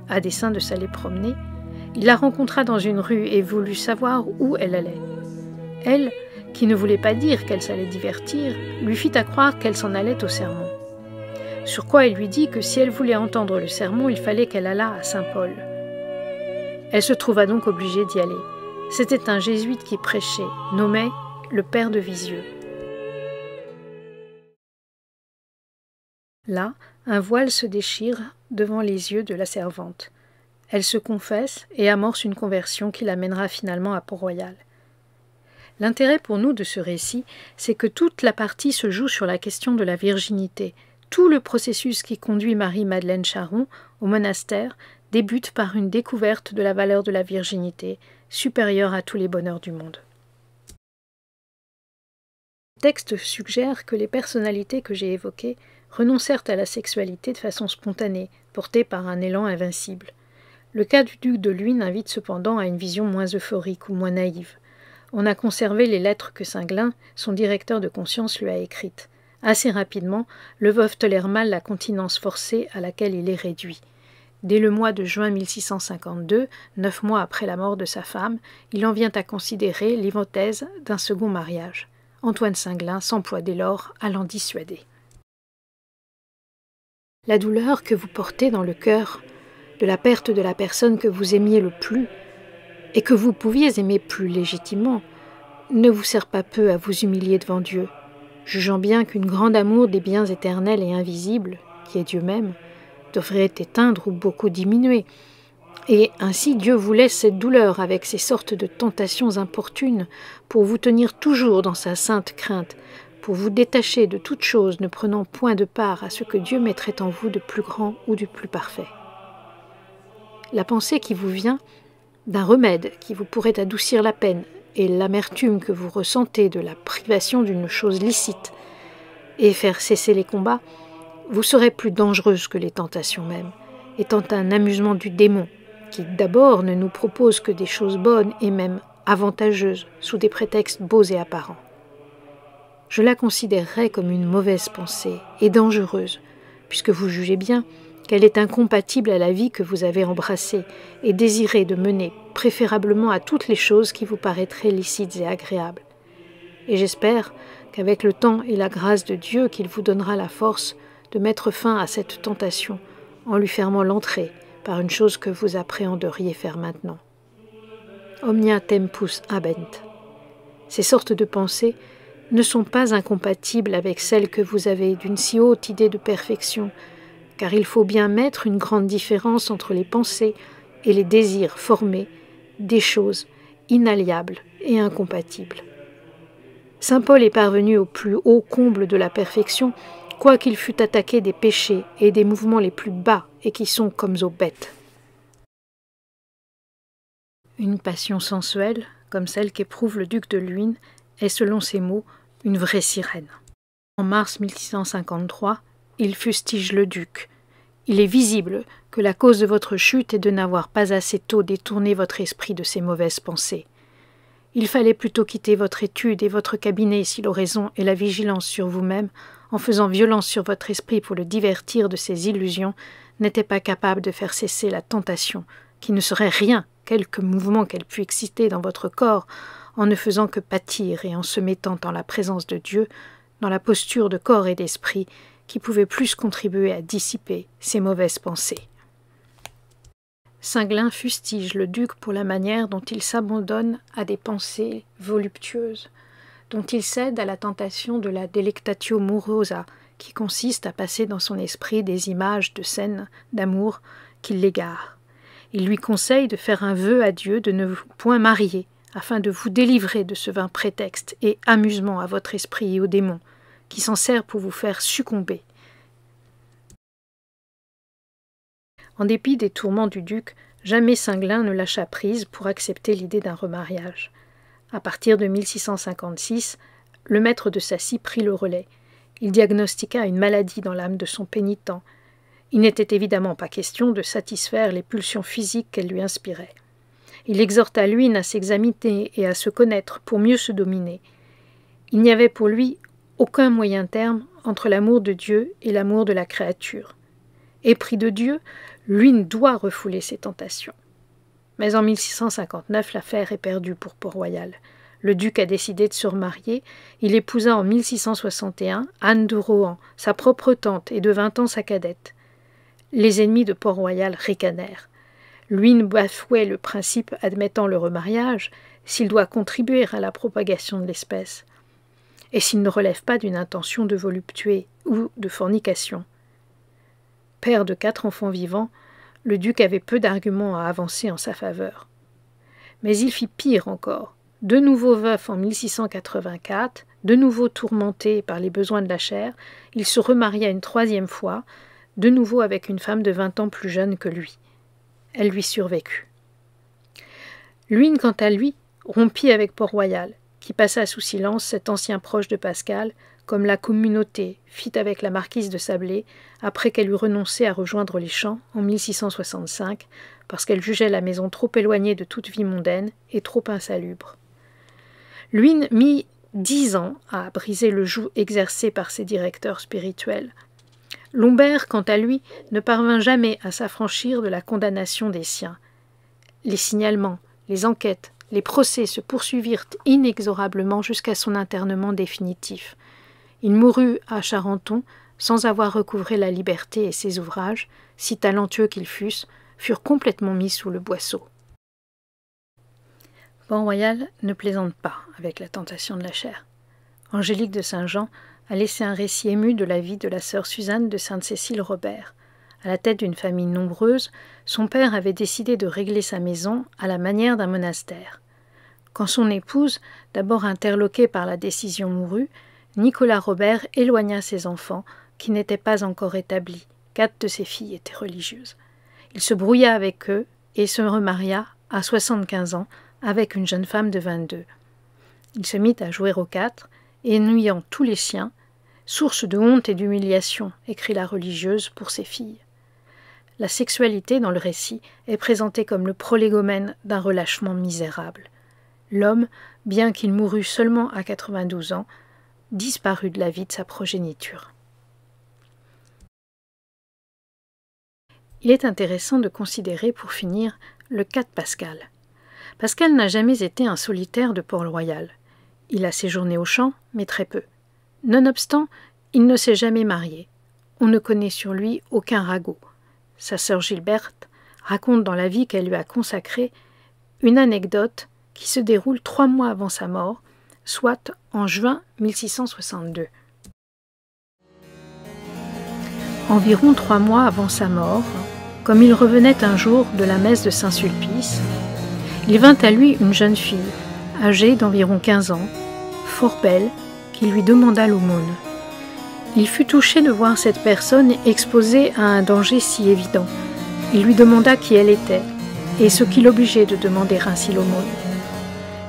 à dessein de s'aller promener, il la rencontra dans une rue et voulut savoir où elle allait. Elle, qui ne voulait pas dire qu'elle s'allait divertir, lui fit à croire qu'elle s'en allait au sermon. Sur quoi il lui dit que si elle voulait entendre le sermon, il fallait qu'elle allât à Saint-Paul. Elle se trouva donc obligée d'y aller. C'était un jésuite qui prêchait, nommé le père de Visieux. Là, un voile se déchire devant les yeux de la servante. Elle se confesse et amorce une conversion qui l'amènera finalement à Port-Royal. L'intérêt pour nous de ce récit, c'est que toute la partie se joue sur la question de la virginité. Tout le processus qui conduit Marie-Madeleine Charon au monastère débute par une découverte de la valeur de la virginité, supérieure à tous les bonheurs du monde. Le texte suggère que les personnalités que j'ai évoquées renoncèrent à la sexualité de façon spontanée, portée par un élan invincible. Le cas du duc de Luynes invite cependant à une vision moins euphorique ou moins naïve. On a conservé les lettres que Singlin, son directeur de conscience, lui a écrites. Assez rapidement, le veuf tolère mal la continence forcée à laquelle il est réduit. Dès le mois de juin 1652, 9 mois après la mort de sa femme, il en vient à considérer l'hypothèse d'un second mariage. Antoine Singlin s'emploie dès lors à l'en dissuader. La douleur que vous portez dans le cœur de la perte de la personne que vous aimiez le plus et que vous pouviez aimer plus légitimement ne vous sert pas peu à vous humilier devant Dieu, jugeant bien qu'une grande amour des biens éternels et invisibles, qui est Dieu même, devrait éteindre ou beaucoup diminuer. Et ainsi Dieu vous laisse cette douleur avec ces sortes de tentations importunes pour vous tenir toujours dans sa sainte crainte, pour vous détacher de toute chose ne prenant point de part à ce que Dieu mettrait en vous de plus grand ou du plus parfait. La pensée qui vous vient d'un remède qui vous pourrait adoucir la peine et l'amertume que vous ressentez de la privation d'une chose licite et faire cesser les combats, vous serait plus dangereuse que les tentations mêmes, étant un amusement du démon, qui d'abord ne nous propose que des choses bonnes et même avantageuses, sous des prétextes beaux et apparents. Je la considérerais comme une mauvaise pensée et dangereuse, puisque vous jugez bien qu'elle est incompatible à la vie que vous avez embrassée et désirez de mener préférablement à toutes les choses qui vous paraîtraient licites et agréables. Et j'espère qu'avec le temps et la grâce de Dieu qu'il vous donnera la force de mettre fin à cette tentation en lui fermant l'entrée par une chose que vous appréhenderiez faire maintenant. Omnia tempus habent. Ces sortes de pensées ne sont pas incompatibles avec celles que vous avez d'une si haute idée de perfection, car il faut bien mettre une grande différence entre les pensées et les désirs formés des choses inalliables et incompatibles. Saint Paul est parvenu au plus haut comble de la perfection, quoiqu'il fût attaqué des péchés et des mouvements les plus bas et qui sont comme aux bêtes. Une passion sensuelle, comme celle qu'éprouve le duc de Luynes, est, selon ses mots, une vraie sirène. En mars 1653, il fustige le duc. Il est visible que la cause de votre chute est de n'avoir pas assez tôt détourné votre esprit de ces mauvaises pensées. Il fallait plutôt quitter votre étude et votre cabinet si l'oraison et la vigilance sur vous-même, en faisant violence sur votre esprit pour le divertir de ses illusions, n'étaient pas capables de faire cesser la tentation, qui ne serait rien, quelque mouvement qu'elle pût exciter dans votre corps, en ne faisant que pâtir et en se mettant en la présence de Dieu, dans la posture de corps et d'esprit, qui pouvait plus contribuer à dissiper ces mauvaises pensées. Singlin fustige le duc pour la manière dont il s'abandonne à des pensées voluptueuses, dont il cède à la tentation de la delectatio morosa, qui consiste à passer dans son esprit des images de scènes d'amour qui l'égarent. Il lui conseille de faire un vœu à Dieu de ne vous point marier, afin de vous délivrer de ce vain prétexte et amusement à votre esprit et aux démons, qui s'en sert pour vous faire succomber. En dépit des tourments du duc, jamais Singlin ne lâcha prise pour accepter l'idée d'un remariage. À partir de 1656, le maître de Sacy prit le relais. Il diagnostiqua une maladie dans l'âme de son pénitent. Il n'était évidemment pas question de satisfaire les pulsions physiques qu'elle lui inspirait. Il exhorta Luynes à s'examiner et à se connaître pour mieux se dominer. Il n'y avait pour lui aucun moyen terme entre l'amour de Dieu et l'amour de la créature. Épris de Dieu, Luynes doit refouler ses tentations. Mais en 1659, l'affaire est perdue pour Port-Royal. Le duc a décidé de se remarier. Il épousa en 1661 Anne de Rohan, sa propre tante, et de 20 ans sa cadette. Les ennemis de Port-Royal ricanèrent. Luynes bafouait le principe admettant le remariage s'il doit contribuer à la propagation de l'espèce, et s'il ne relève pas d'une intention de voluptuer ou de fornication. Père de 4 enfants vivants, le duc avait peu d'arguments à avancer en sa faveur. Mais il fit pire encore. De nouveau veuf en 1684, de nouveau tourmenté par les besoins de la chair, il se remaria une 3e fois, de nouveau avec une femme de 20 ans plus jeune que lui. Elle lui survécut. Luynes, quant à lui, rompit avec Port-Royal, qui passa sous silence cet ancien proche de Pascal, comme la communauté fit avec la marquise de Sablé, après qu'elle eut renoncé à rejoindre les champs en 1665, parce qu'elle jugeait la maison trop éloignée de toute vie mondaine et trop insalubre. Luynes mit 10 ans à briser le joug exercé par ses directeurs spirituels. Lombert, quant à lui, ne parvint jamais à s'affranchir de la condamnation des siens. Les signalements, les enquêtes, les procès se poursuivirent inexorablement jusqu'à son internement définitif. Il mourut à Charenton sans avoir recouvré la liberté et ses ouvrages, si talentueux qu'ils fussent, furent complètement mis sous le boisseau. Port-Royal ne plaisante pas avec la tentation de la chair. Angélique de Saint-Jean a laissé un récit ému de la vie de la sœur Suzanne de Sainte-Cécile-Robert. À la tête d'une famille nombreuse, son père avait décidé de régler sa maison à la manière d'un monastère. Quand son épouse, d'abord interloquée par la décision mourut, Nicolas Robert éloigna ses enfants, qui n'étaient pas encore établis. 4 de ses filles étaient religieuses. Il se brouilla avec eux et se remaria à 75 ans avec une jeune femme de 22. Il se mit à jouer aux cartes et ennuyant tous les siens, source de honte et d'humiliation, écrit la religieuse pour ses filles. La sexualité dans le récit est présentée comme le prolégomène d'un relâchement misérable. L'homme, bien qu'il mourût seulement à 92 ans, disparut de la vie de sa progéniture. Il est intéressant de considérer, pour finir, le cas de Pascal. Pascal n'a jamais été un solitaire de Port-Royal. Il a séjourné au champ, mais très peu. Nonobstant, il ne s'est jamais marié. On ne connaît sur lui aucun ragot. Sa sœur Gilberte raconte dans la vie qu'elle lui a consacrée une anecdote qui se déroule 3 mois avant sa mort, soit en juin 1662. Environ 3 mois avant sa mort, comme il revenait un jour de la messe de Saint-Sulpice, il vint à lui une jeune fille, âgée d'environ 15 ans, fort belle, qui lui demanda l'aumône. Il fut touché de voir cette personne exposée à un danger si évident. Il lui demanda qui elle était, et ce qui l'obligeait de demander ainsi l'aumône.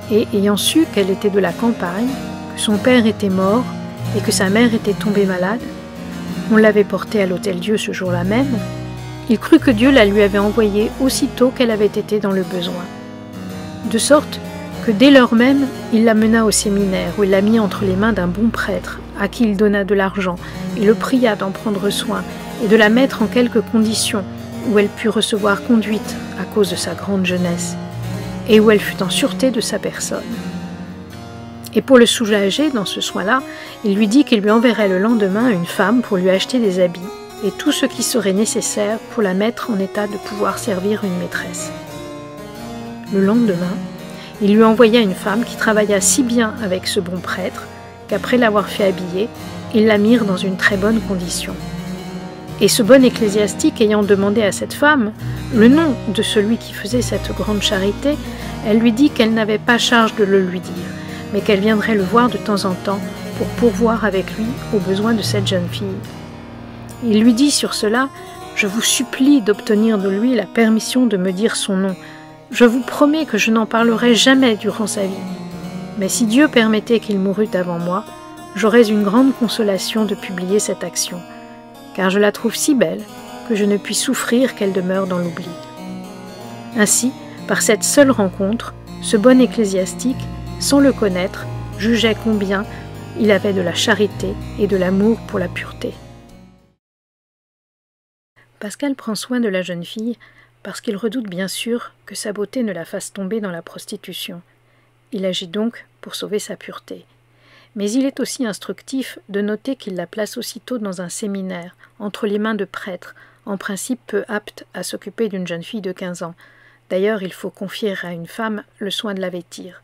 Et ayant su qu'elle était de la campagne, que son père était mort et que sa mère était tombée malade, on l'avait portée à l'Hôtel-Dieu ce jour-là même, il crut que Dieu la lui avait envoyée aussitôt qu'elle avait été dans le besoin. De sorte que dès lors même, il la mena au séminaire où il la mit entre les mains d'un bon prêtre à qui il donna de l'argent et le pria d'en prendre soin et de la mettre en quelques conditions où elle put recevoir conduite à cause de sa grande jeunesse et où elle fut en sûreté de sa personne. Et pour le soulager dans ce soin-là, il lui dit qu'il lui enverrait le lendemain une femme pour lui acheter des habits et tout ce qui serait nécessaire pour la mettre en état de pouvoir servir une maîtresse. Le lendemain, il lui envoya une femme qui travailla si bien avec ce bon prêtre qu'après l'avoir fait habiller, ils la mirent dans une très bonne condition. Et ce bon ecclésiastique ayant demandé à cette femme le nom de celui qui faisait cette grande charité, elle lui dit qu'elle n'avait pas charge de le lui dire, mais qu'elle viendrait le voir de temps en temps pour pourvoir avec lui aux besoins de cette jeune fille. Il lui dit sur cela « Je vous supplie d'obtenir de lui la permission de me dire son nom. Je vous promets que je n'en parlerai jamais durant sa vie. Mais si Dieu permettait qu'il mourût avant moi, j'aurais une grande consolation de publier cette action, car je la trouve si belle que je ne puis souffrir qu'elle demeure dans l'oubli. » Ainsi, par cette seule rencontre, ce bon ecclésiastique, sans le connaître, jugeait combien il avait de la charité et de l'amour pour la pureté. Pascal prend soin de la jeune fille parce qu'il redoute bien sûr que sa beauté ne la fasse tomber dans la prostitution. Il agit donc pour sauver sa pureté. Mais il est aussi instructif de noter qu'il la place aussitôt dans un séminaire, entre les mains de prêtres, en principe peu aptes à s'occuper d'une jeune fille de 15 ans. D'ailleurs, il faut confier à une femme le soin de la vêtir.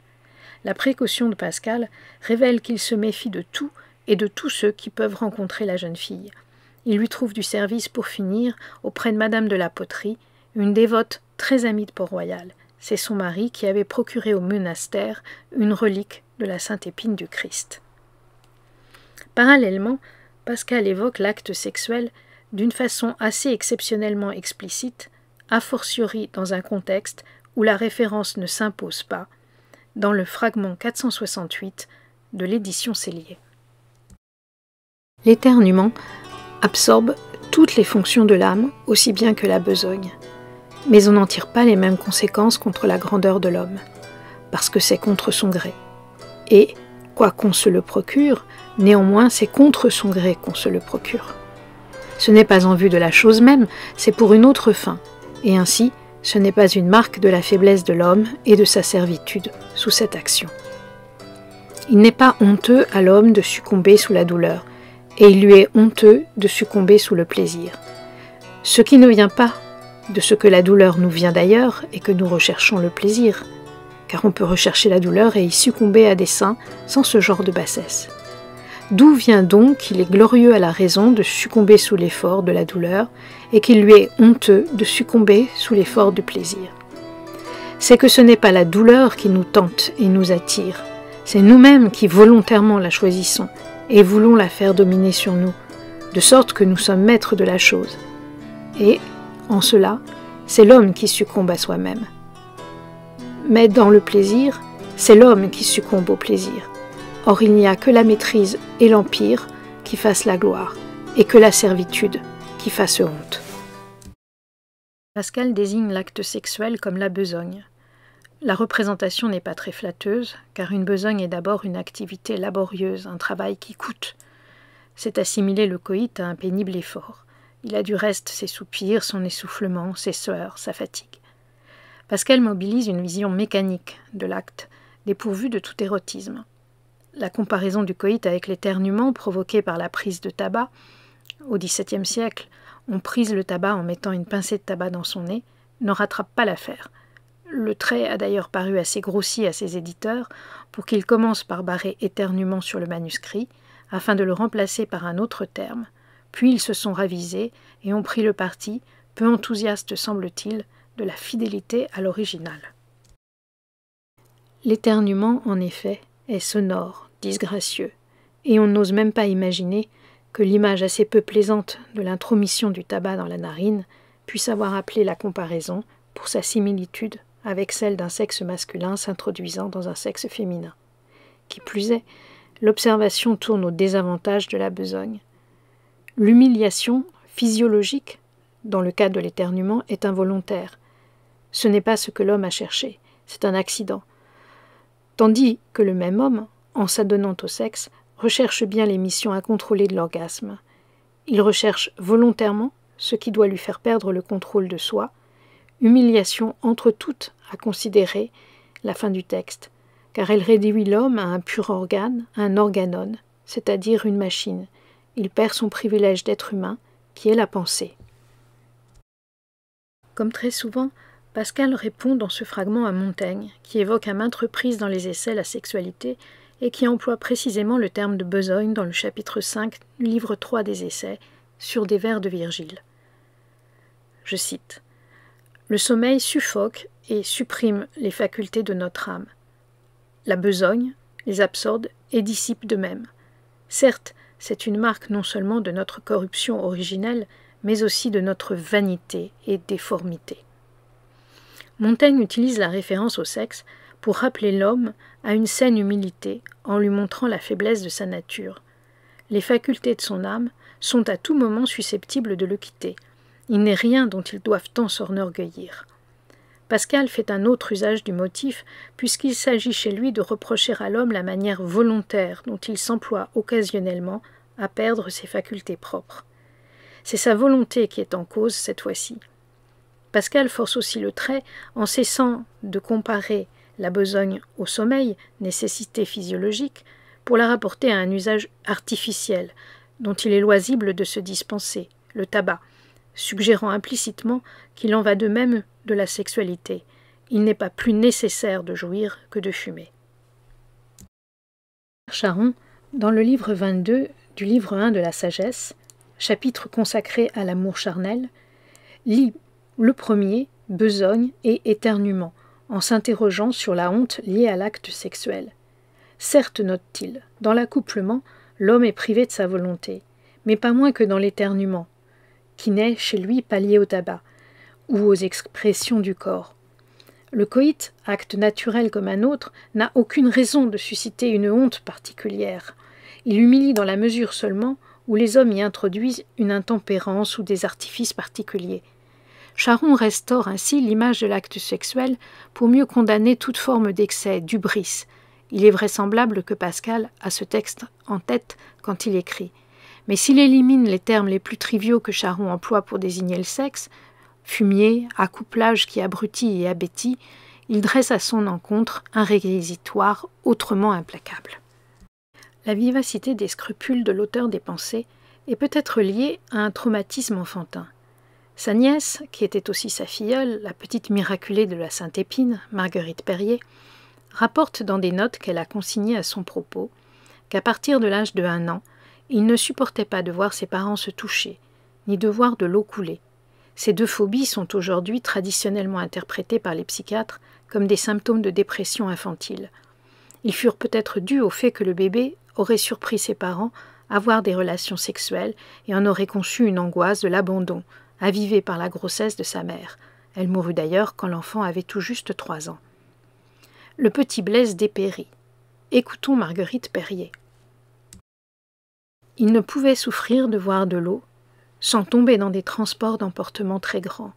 La précaution de Pascal révèle qu'il se méfie de tout et de tous ceux qui peuvent rencontrer la jeune fille. Il lui trouve du service pour finir auprès de Madame de la Poterie, une dévote très amie de Port-Royal. C'est son mari qui avait procuré au monastère une relique de la Sainte Épine du Christ. Parallèlement, Pascal évoque l'acte sexuel d'une façon assez exceptionnellement explicite, a fortiori dans un contexte où la référence ne s'impose pas, dans le fragment 468 de l'édition Sellier. L'éternuement absorbe toutes les fonctions de l'âme, aussi bien que la besogne. Mais on n'en tire pas les mêmes conséquences contre la grandeur de l'homme, parce que c'est contre son gré. Et, quoi qu'on se le procure, néanmoins c'est contre son gré qu'on se le procure. Ce n'est pas en vue de la chose même, c'est pour une autre fin, et ainsi, ce n'est pas une marque de la faiblesse de l'homme et de sa servitude sous cette action. Il n'est pas honteux à l'homme de succomber sous la douleur, et il lui est honteux de succomber sous le plaisir. Ce qui ne vient pas de ce que la douleur nous vient d'ailleurs et que nous recherchons le plaisir, car on peut rechercher la douleur et y succomber à dessein sans ce genre de bassesse. D'où vient donc qu'il est glorieux à la raison de succomber sous l'effort de la douleur et qu'il lui est honteux de succomber sous l'effort du plaisir? C'est que ce n'est pas la douleur qui nous tente et nous attire, c'est nous-mêmes qui volontairement la choisissons, et voulons la faire dominer sur nous, de sorte que nous sommes maîtres de la chose. Et, en cela, c'est l'homme qui succombe à soi-même. Mais dans le plaisir, c'est l'homme qui succombe au plaisir. Or il n'y a que la maîtrise et l'empire qui fassent la gloire, et que la servitude qui fasse honte. Pascal désigne l'acte sexuel comme la besogne. La représentation n'est pas très flatteuse, car une besogne est d'abord une activité laborieuse, un travail qui coûte. C'est assimiler le coït à un pénible effort. Il a du reste ses soupirs, son essoufflement, ses sueurs, sa fatigue. Pascal mobilise une vision mécanique de l'acte, dépourvue de tout érotisme. La comparaison du coït avec l'éternuement provoqué par la prise de tabac, au XVIIe siècle, on prise le tabac en mettant une pincée de tabac dans son nez, ne rattrape pas l'affaire. Le trait a d'ailleurs paru assez grossi à ses éditeurs pour qu'ils commencent par barrer éternuement sur le manuscrit, afin de le remplacer par un autre terme. Puis ils se sont ravisés et ont pris le parti, peu enthousiaste semble-t-il, de la fidélité à l'original. L'éternuement, en effet, est sonore, disgracieux, et on n'ose même pas imaginer que l'image assez peu plaisante de l'intromission du tabac dans la narine puisse avoir appelé la comparaison pour sa similitude avec celle d'un sexe masculin s'introduisant dans un sexe féminin. Qui plus est, l'observation tourne au désavantage de la besogne. L'humiliation physiologique, dans le cas de l'éternuement, est involontaire. Ce n'est pas ce que l'homme a cherché, c'est un accident. Tandis que le même homme, en s'adonnant au sexe, recherche bien l'émission incontrôlée de l'orgasme. Il recherche volontairement ce qui doit lui faire perdre le contrôle de soi, humiliation entre toutes à considérer la fin du texte, car elle réduit l'homme à un pur organe, à un organon, c'est-à-dire une machine. Il perd son privilège d'être humain, qui est la pensée. Comme très souvent, Pascal répond dans ce fragment à Montaigne, qui évoque à maintes reprises dans les essais la sexualité et qui emploie précisément le terme de besogne dans le chapitre 5 du livre 3 des essais, sur des vers de Virgile. Je cite « Le sommeil suffoque et supprime les facultés de notre âme. La besogne les absorbe et dissipe de même. Certes, c'est une marque non seulement de notre corruption originelle, mais aussi de notre vanité et déformité. » Montaigne utilise la référence au sexe pour rappeler l'homme à une saine humilité en lui montrant la faiblesse de sa nature. Les facultés de son âme sont à tout moment susceptibles de le quitter. Il n'est rien dont ils doivent tant s'enorgueillir. Pascal fait un autre usage du motif puisqu'il s'agit chez lui de reprocher à l'homme la manière volontaire dont il s'emploie occasionnellement à perdre ses facultés propres. C'est sa volonté qui est en cause cette fois-ci. Pascal force aussi le trait en cessant de comparer la besogne au sommeil, nécessité physiologique, pour la rapporter à un usage artificiel dont il est loisible de se dispenser, le tabac, suggérant implicitement qu'il en va de même de la sexualité. Il n'est pas plus nécessaire de jouir que de fumer. Charon, dans le livre 22 du livre 1 de la Sagesse, chapitre consacré à l'amour charnel, lit le premier, besogne et éternuement, en s'interrogeant sur la honte liée à l'acte sexuel. Certes, note-t-il, dans l'accouplement, l'homme est privé de sa volonté, mais pas moins que dans l'éternuement, qui n'est chez lui pas lié au tabac, ou aux expressions du corps. Le coït, acte naturel comme un autre, n'a aucune raison de susciter une honte particulière. Il humilie dans la mesure seulement où les hommes y introduisent une intempérance ou des artifices particuliers. Charon restaure ainsi l'image de l'acte sexuel pour mieux condamner toute forme d'excès, d'hubris. Il est vraisemblable que Pascal a ce texte en tête quand il écrit. Mais s'il élimine les termes les plus triviaux que Charon emploie pour désigner le sexe, fumier, accouplage qui abrutit et abétit, il dresse à son encontre un réquisitoire autrement implacable. La vivacité des scrupules de l'auteur des Pensées est peut-être liée à un traumatisme enfantin. Sa nièce, qui était aussi sa filleule, la petite miraculée de la Sainte-Épine, Marguerite Perrier, rapporte dans des notes qu'elle a consignées à son propos qu'à partir de l'âge de 1 an, il ne supportait pas de voir ses parents se toucher, ni de voir de l'eau couler. Ces deux phobies sont aujourd'hui traditionnellement interprétées par les psychiatres comme des symptômes de dépression infantile. Ils furent peut-être dus au fait que le bébé, aurait surpris ses parents avoir des relations sexuelles et en aurait conçu une angoisse de l'abandon, avivée par la grossesse de sa mère. Elle mourut d'ailleurs quand l'enfant avait tout juste 3 ans. Le petit Blaise dépérit. Écoutons Marguerite Perrier. Il ne pouvait souffrir de voir de l'eau sans tomber dans des transports d'emportement très grands.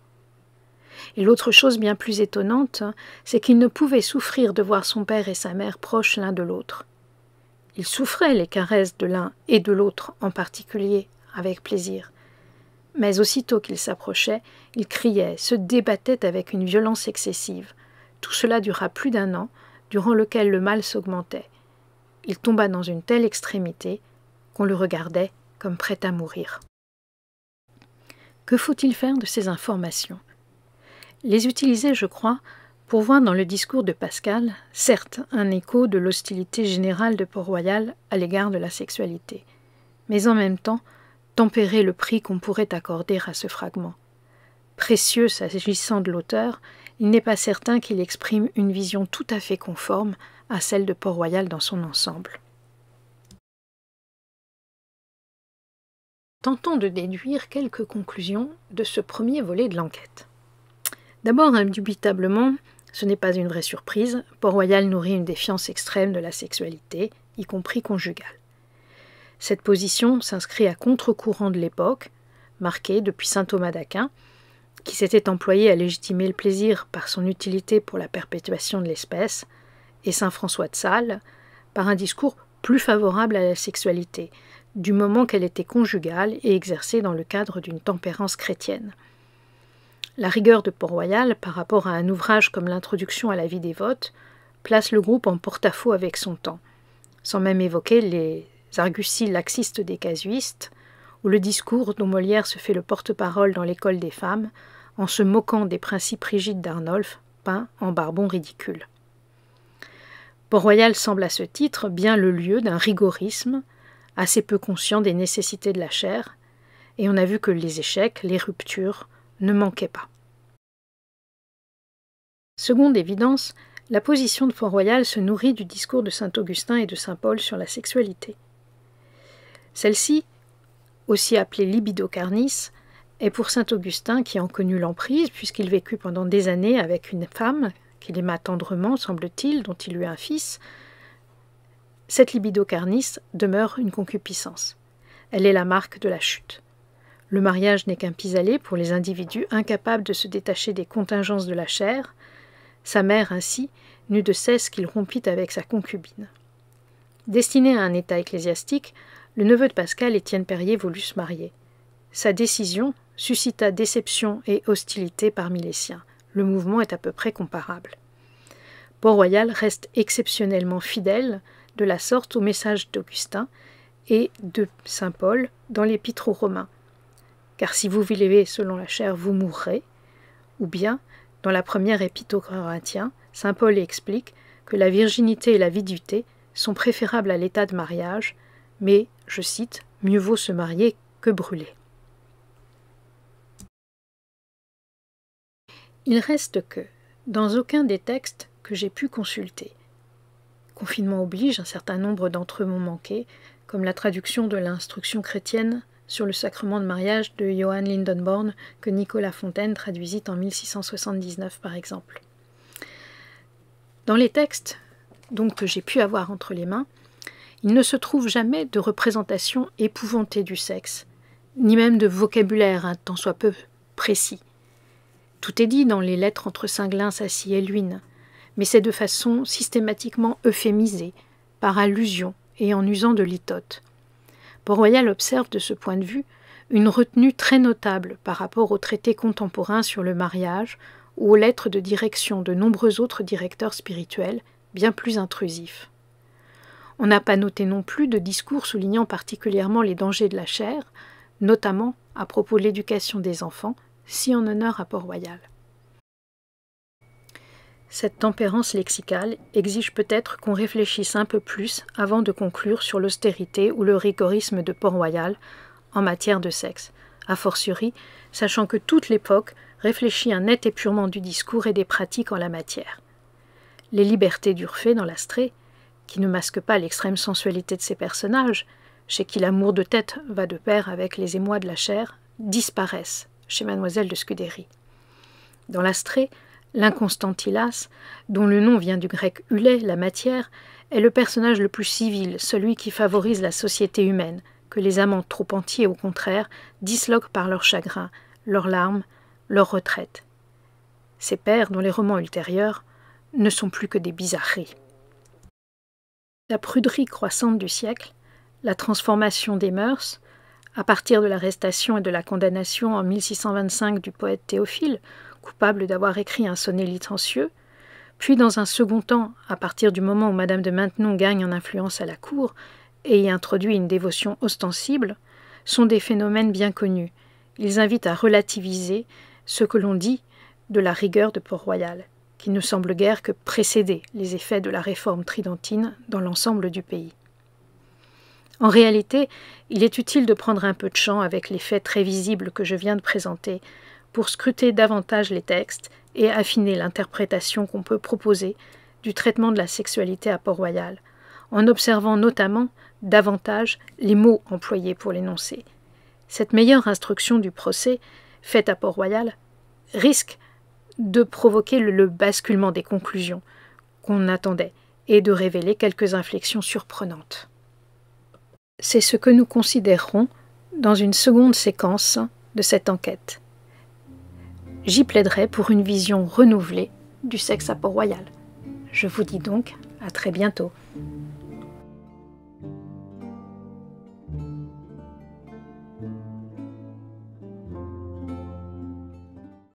Et l'autre chose bien plus étonnante, c'est qu'il ne pouvait souffrir de voir son père et sa mère proches l'un de l'autre. Il souffrait les caresses de l'un et de l'autre en particulier, avec plaisir. Mais aussitôt qu'il s'approchait, il criait, se débattait avec une violence excessive. Tout cela dura plus d'1 an, durant lequel le mal s'augmentait. Il tomba dans une telle extrémité qu'on le regardait comme prêt à mourir. Que faut-il faire de ces informations? Les utiliser, je crois, pour voir dans le discours de Pascal, certes, un écho de l'hostilité générale de Port-Royal à l'égard de la sexualité, mais en même temps, tempérer le prix qu'on pourrait accorder à ce fragment. Précieux s'agissant de l'auteur, il n'est pas certain qu'il exprime une vision tout à fait conforme à celle de Port-Royal dans son ensemble. Tentons de déduire quelques conclusions de ce premier volet de l'enquête. D'abord, indubitablement, ce n'est pas une vraie surprise, Port-Royal nourrit une défiance extrême de la sexualité, y compris conjugale. Cette position s'inscrit à contre-courant de l'époque, marquée depuis saint Thomas d'Aquin, qui s'était employé à légitimer le plaisir par son utilité pour la perpétuation de l'espèce, et saint François de Sales, par un discours plus favorable à la sexualité, du moment qu'elle était conjugale et exercée dans le cadre d'une tempérance chrétienne. La rigueur de Port-Royal, par rapport à un ouvrage comme l'Introduction à la vie dévote, place le groupe en porte-à-faux avec son temps, sans même évoquer les arguties laxistes des casuistes, ou le discours dont Molière se fait le porte-parole dans l'École des femmes, en se moquant des principes rigides d'Arnolphe, peints en barbon ridicule. Port-Royal semble à ce titre bien le lieu d'un rigorisme, assez peu conscient des nécessités de la chair, et on a vu que les échecs, les ruptures, ne manquaient pas. Seconde évidence, la position de Port-Royal se nourrit du discours de saint Augustin et de saint Paul sur la sexualité. Celle-ci, aussi appelée libido carnis, est pour saint Augustin qui en connut l'emprise, puisqu'il vécut pendant des années avec une femme qu'il aima tendrement, semble-t-il, dont il eut un fils. Cette libido carnis demeure une concupiscence. Elle est la marque de la chute. Le mariage n'est qu'un pis-aller pour les individus incapables de se détacher des contingences de la chair. Sa mère, ainsi, n'eut de cesse qu'il rompit avec sa concubine. Destiné à un état ecclésiastique, le neveu de Pascal, Étienne Perrier, voulut se marier. Sa décision suscita déception et hostilité parmi les siens. Le mouvement est à peu près comparable. Port-Royal reste exceptionnellement fidèle de la sorte au message d'Augustin et de saint Paul dans l'Épître aux Romains. Car si vous vivez selon la chair, vous mourrez. Ou bien, dans la première épître aux Corinthiens, saint Paul explique que la virginité et la viduité sont préférables à l'état de mariage, mais, je cite, « mieux vaut se marier que brûler ». Il reste que, dans aucun des textes que j'ai pu consulter, confinement oblige, un certain nombre d'entre eux m'ont manqué, comme la traduction de l'instruction chrétienne sur le sacrement de mariage de Johann Lindenborn que Nicolas Fontaine traduisit en 1679 par exemple. Dans les textes donc que j'ai pu avoir entre les mains, il ne se trouve jamais de représentation épouvantée du sexe, ni même de vocabulaire un tant soit peu précis. Tout est dit dans les lettres entre Singlin, Sacy et Luynes, mais c'est de façon systématiquement euphémisée, par allusion et en usant de litote. Port-Royal observe de ce point de vue une retenue très notable par rapport aux traités contemporains sur le mariage ou aux lettres de direction de nombreux autres directeurs spirituels, bien plus intrusifs. On n'a pas noté non plus de discours soulignant particulièrement les dangers de la chair, notamment à propos de l'éducation des enfants, si en honneur à Port-Royal. Cette tempérance lexicale exige peut-être qu'on réfléchisse un peu plus avant de conclure sur l'austérité ou le rigorisme de Port-Royal en matière de sexe, a fortiori, sachant que toute l'époque réfléchit un net épurement du discours et des pratiques en la matière. Les libertés d'Urfé dans l'Astrée, qui ne masque pas l'extrême sensualité de ses personnages, chez qui l'amour de tête va de pair avec les émois de la chair, disparaissent chez Mademoiselle de Scudéry. Dans l'Astrée, l'inconstant Hylas, dont le nom vient du grec ulé, la matière, est le personnage le plus civil, celui qui favorise la société humaine, que les amants trop entiers, au contraire, disloquent par leur chagrin, leurs larmes, leur retraite. Ces pères, dont les romans ultérieurs, ne sont plus que des bizarreries. La pruderie croissante du siècle, la transformation des mœurs, à partir de l'arrestation et de la condamnation en 1625 du poète Théophile, coupable d'avoir écrit un sonnet licencieux, puis dans un second temps, à partir du moment où Madame de Maintenon gagne en influence à la cour et y introduit une dévotion ostensible, sont des phénomènes bien connus. Ils invitent à relativiser ce que l'on dit de la rigueur de Port-Royal, qui ne semble guère que précéder les effets de la réforme tridentine dans l'ensemble du pays. En réalité, il est utile de prendre un peu de champ avec les faits très visibles que je viens de présenter pour scruter davantage les textes et affiner l'interprétation qu'on peut proposer du traitement de la sexualité à Port-Royal, en observant notamment davantage les mots employés pour l'énoncer. Cette meilleure instruction du procès, faite à Port-Royal, risque de provoquer le basculement des conclusions qu'on attendait et de révéler quelques inflexions surprenantes. C'est ce que nous considérerons dans une seconde séquence de cette enquête. J'y plaiderai pour une vision renouvelée du sexe à Port-Royal. Je vous dis donc à très bientôt.